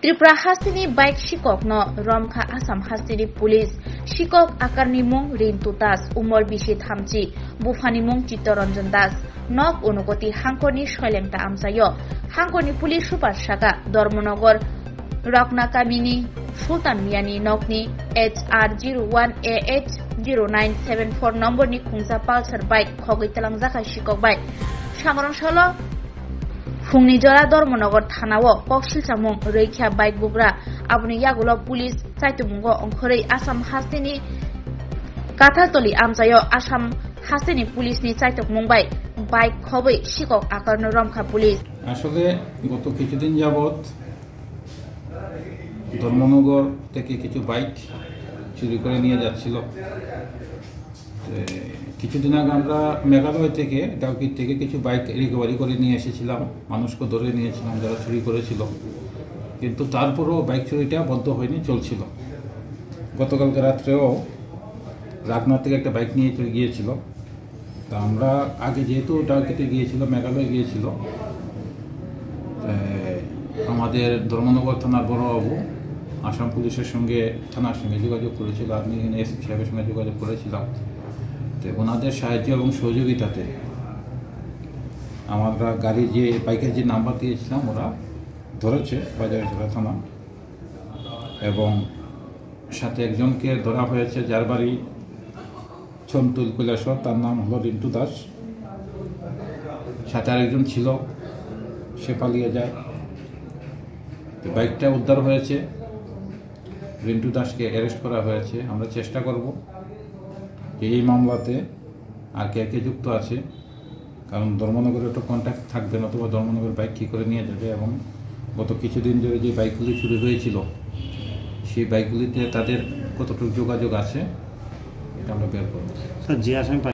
Tripura hasini bike shikok no Romkha Assam hasini police shikok akarni mung Rintu Das umor bishi thamchi bufani mung Chittoranjan Das nok unukoti hangkoni shoilengta amsayo hangkoni police super shaka Dharmanagar Raknakamini Sultan Miani nokni HR01AH0974 number ni khungsa Pulsar bike khogoi talangjaka shikok bike sangrang salo Fungni jora Dharmanagar thanao koksilchamung reikha bike bugra aboni yagulo police saitumungo ongkhorei Assam hasini Kathatoli amsayo Assam hasini police ni saitukmung bai bike khoboi shikok akarno Romkha police আসলে গত কিছুদিন যাবত ধর্মনগর থেকে কিছু bike চুরি করে নিয়ে যাচ্ছিল কিছুদিন আগে আমরা মেঘালয় থেকে ডাউকির থেকে কিছু বাইক রিকভারি করে নিয়ে এসেছিলাম মানুষকে ধরে নিয়েছিলাম যারা চুরি করেছিল কিন্তু তারপরও বাইক চুরিটা বন্ধ হয়নি চলছিল গতকালকে রাত্রেও রাগনাথ থেকে একটা বাইক নিয়ে চলে গিয়েছিল তা আমরা আগে যেহেতু ডাউকিতে গিয়েছিল মেঘালয় গিয়েছিল আমাদের ধর্মনগর থানার বড়বাবু আসাম পুলিশের সঙ্গে থানার সঙ্গে যোগাযোগ করেছিল আমি এখানে এসপি সাহেবের সঙ্গে যোগাযোগ করেছিলাম তো ওনাদের সাহায্য এবং সহযোগিতাতে আমরা গাড়ি যে বাইকের যে নাম্বার দিয়েছিলাম ওরা ধরেছে বাজারছড়া থানা এবং সাথে একজনকে ধরা হয়েছে যার বাড়ি ছমতুল কৈলাসর তার নাম হলো রিন্টু দাস সাথে আরেকজন ছিল সে পালিয়ে যায় তো বাইকটা উদ্ধার হয়েছে রিন্টু দাসকে অ্যারেস্ট করা হয়েছে আমরা চেষ্টা করব যে এই মামলাতে আর কে কে যুক্ত আছে কারণ ধর্মনগরের তো কন্ট্যাক্ট থাকবে না অথবা ধর্মনগর বাইক কী করে নিয়ে যাবে এবং গত কিছুদিন ধরে যে বাইকগুলি চুরি হয়েছিল সেই বাইকগুলিতে তাদের কতটুকু যোগাযোগ আছে এটা আমরা বের করব। স্যার যে আসামি